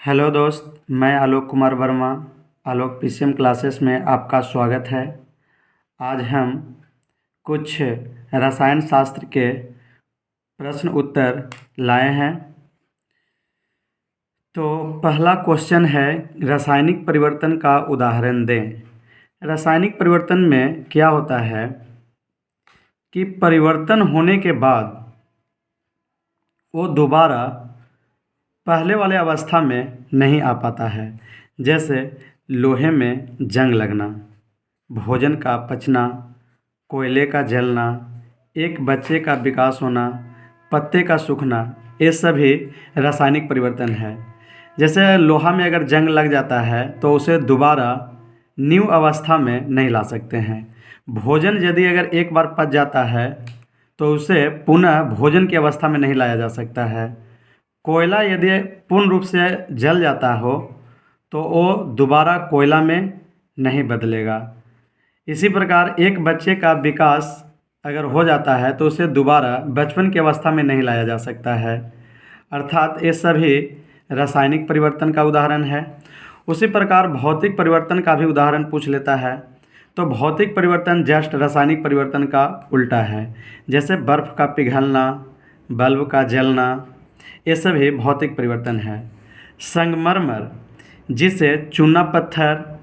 Hello दोस्त, मैं आलोक कुमार वर्मा। आलोक PCM classes में आपका स्वागत है। आज हम कुछ रसायन शास्त्र के प्रश्न उत्तर लाए हैं। तो पहला क्वेश्चन है, रासायनिक परिवर्तन का उदाहरण दें। रासायनिक परिवर्तन में क्या होता है कि परिवर्तन होने के बाद वो दोबारा पहले वाले अवस्था में नहीं आ पाता है। जैसे लोहे में जंग लगना, भोजन का पचना, कोयले का जलना, एक बच्चे का विकास होना, पत्ते का सूखना, ये सभी रासायनिक परिवर्तन है। जैसे लोहा में अगर जंग लग जाता है तो उसे दोबारा न्यू अवस्था में नहीं ला सकते हैं। भोजन यदि अगर एक बार पच जाता है तो उसे पुनः भोजन की अवस्था में नहीं लाया जा सकता है। कोयला यदि पूर्ण रूप से जल जाता हो तो वो दोबारा कोयला में नहीं बदलेगा। इसी प्रकार एक बच्चे का विकास अगर हो जाता है तो उसे दोबारा बचपन की अवस्था में नहीं लाया जा सकता है। अर्थात ये सभी रासायनिक परिवर्तन का उदाहरण है। उसी प्रकार भौतिक परिवर्तन का भी उदाहरण पूछ लेता है। तो भौतिक परिवर्तन जस्ट रासायनिक परिवर्तन का उल्टा है। जैसे बर्फ़ का पिघलना, बल्ब का जलना, ये सभी भौतिक परिवर्तन है। संगमरमर, जिसे चूना पत्थर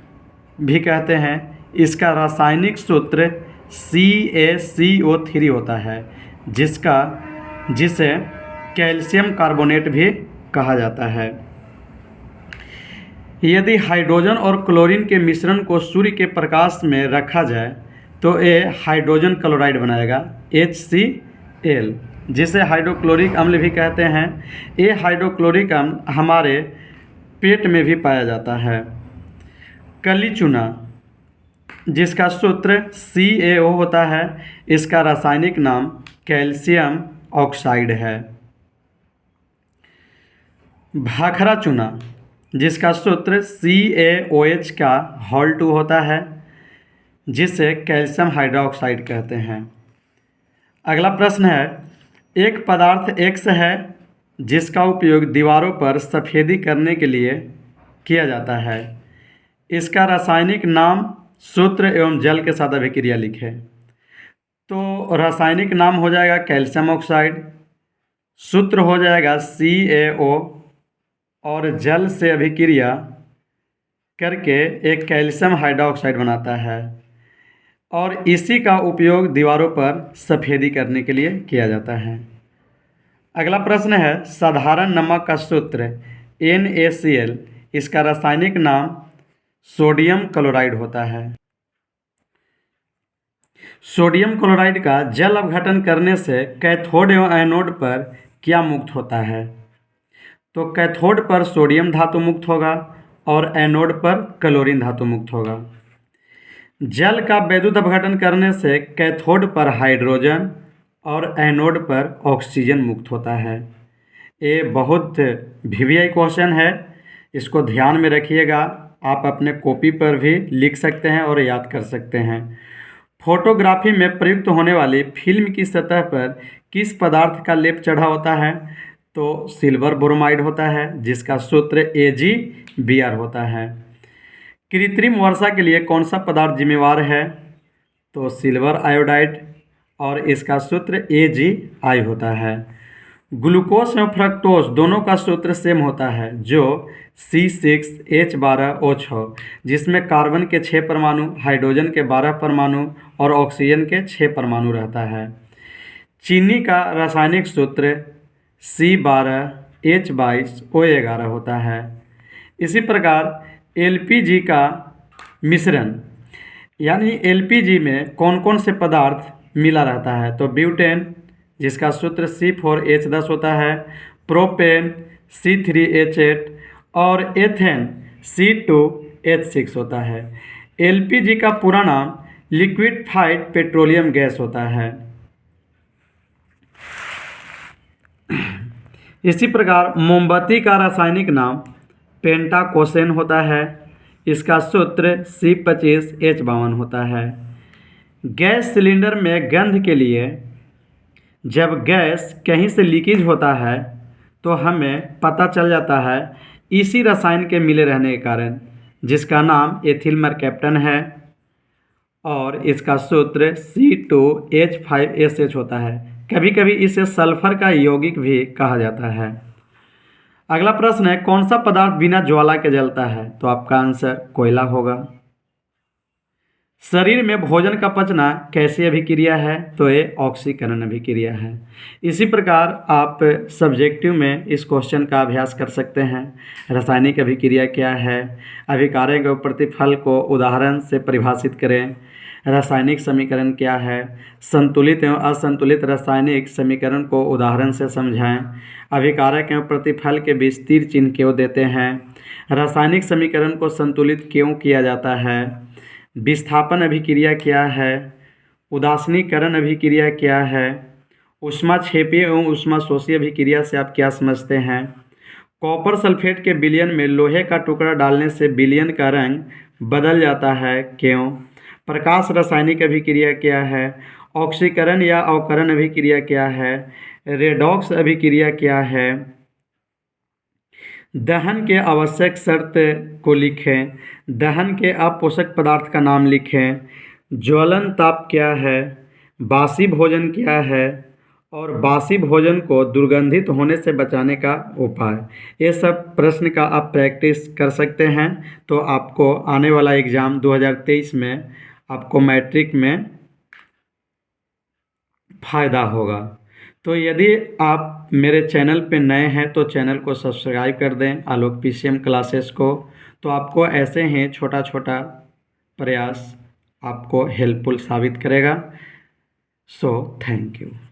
भी कहते हैं, इसका रासायनिक सूत्र CaCO3 होता है, जिसे कैल्शियम कार्बोनेट भी कहा जाता है। यदि हाइड्रोजन और क्लोरीन के मिश्रण को सूर्य के प्रकाश में रखा जाए तो ये हाइड्रोजन क्लोराइड बनाएगा, HCl, जिसे हाइड्रोक्लोरिक अम्ल भी कहते हैं। ये हाइड्रोक्लोरिक अम्ल हमारे पेट में भी पाया जाता है। कली चूना, जिसका सूत्र CaO होता है, इसका रासायनिक नाम कैल्शियम ऑक्साइड है। भाखरा चूना, जिसका सूत्र CaOH का होल 2 होता है, जिसे कैल्शियम हाइड्रोक्साइड कहते हैं। अगला प्रश्न है, एक पदार्थ X है जिसका उपयोग दीवारों पर सफ़ेदी करने के लिए किया जाता है। इसका रासायनिक नाम, सूत्र एवं जल के साथ अभिक्रिया लिखें। तो रासायनिक नाम हो जाएगा कैल्शियम ऑक्साइड, सूत्र हो जाएगा CaO, और जल से अभिक्रिया करके एक कैल्शियम हाइड्रोक्साइड बनाता है, और इसी का उपयोग दीवारों पर सफ़ेदी करने के लिए किया जाता है। अगला प्रश्न है, साधारण नमक का सूत्र NaCl, इसका रासायनिक नाम सोडियम क्लोराइड होता है। सोडियम क्लोराइड का जल अपघटन करने से कैथोड एवं एनोड पर क्या मुक्त होता है? तो कैथोड पर सोडियम धातु मुक्त होगा और एनोड पर क्लोरीन धातु मुक्त होगा। जल का वैद्युत अपघटन करने से कैथोड पर हाइड्रोजन और एनोड पर ऑक्सीजन मुक्त होता है। ये बहुत VVI क्वेश्चन है, इसको ध्यान में रखिएगा। आप अपने कॉपी पर भी लिख सकते हैं और याद कर सकते हैं। फोटोग्राफी में प्रयुक्त होने वाली फिल्म की सतह पर किस पदार्थ का लेप चढ़ा होता है? तो सिल्वर ब्रोमाइड होता है, जिसका सूत्र AgBr होता है। कृत्रिम वर्षा के लिए कौन सा पदार्थ जिम्मेवार है? तो सिल्वर आयोडाइड, और इसका सूत्र Agi होता है। ग्लूकोज एवं फ्रक्टोज दोनों का सूत्र सेम होता है, जो C6H12O6, जिसमें कार्बन के 6 परमाणु, हाइड्रोजन के 12 परमाणु और ऑक्सीजन के 6 परमाणु रहता है। चीनी का रासायनिक सूत्र C12H22O11 होता है। इसी प्रकार LPG का मिश्रण, यानी LPG में कौन कौन से पदार्थ मिला रहता है? तो ब्यूटेन, जिसका सूत्र C4H10 होता है, प्रोपेन C3H8, और एथेन C2H6 होता है। LPG का पूरा नाम लिक्विफाइड पेट्रोलियम गैस होता है। इसी प्रकार मोमबत्ती का रासायनिक नाम पेंटाकोसेन होता है, इसका सूत्र C25H52 होता है। गैस सिलेंडर में गंध के लिए जब गैस कहीं से लीकेज होता है तो हमें पता चल जाता है इसी रसायन के मिले रहने के कारण, जिसका नाम एथिल मरकैप्टन है और इसका सूत्र C2H5SH होता है। कभी कभी इसे सल्फर का यौगिक भी कहा जाता है। अगला प्रश्न है, कौन सा पदार्थ बिना ज्वाला के जलता है? तो आपका आंसर कोयला होगा। शरीर में भोजन का पचना कैसी अभिक्रिया है? तो ये ऑक्सीकरण अभिक्रिया है। इसी प्रकार आप सब्जेक्टिव में इस क्वेश्चन का अभ्यास कर सकते हैं। रासायनिक अभिक्रिया क्या है? अभिकारक एवं प्रतिफल को उदाहरण से परिभाषित करें। रासायनिक समीकरण क्या है? संतुलित एवं असंतुलित रासायनिक समीकरण को उदाहरण से समझाएं। अभिकारक एवं प्रतिफल के बीच तीर चिन्ह क्यों देते हैं? रासायनिक समीकरण को संतुलित क्यों किया जाता है? विस्थापन अभिक्रिया क्या है? उदासीनीकरण अभिक्रिया क्या है? ऊष्माक्षेपीय एवं ऊष्माशोषी अभिक्रिया से आप क्या समझते हैं? कॉपर सल्फेट के विलयन में लोहे का टुकड़ा डालने से विलयन का रंग बदल जाता है, क्यों? प्रकाश रासायनिक अभिक्रिया क्या है? ऑक्सीकरण या अवकरण अभिक्रिया क्या है? रेडॉक्स अभिक्रिया क्या है? दहन के आवश्यक शर्त को लिखें। दहन के अपोषक पदार्थ का नाम लिखें। ज्वलन ताप क्या है? बासी भोजन क्या है? और बासी भोजन को दुर्गंधित होने से बचाने का उपाय। ये सब प्रश्न का आप प्रैक्टिस कर सकते हैं, तो आपको आने वाला एग्ज़ाम 2023 में आपको मैट्रिक में फ़ायदा होगा। तो यदि आप मेरे चैनल पे नए हैं तो चैनल को सब्सक्राइब कर दें, आलोक PCM क्लासेस को। तो आपको ऐसे ही छोटा छोटा प्रयास आपको हेल्पफुल साबित करेगा। So thank you.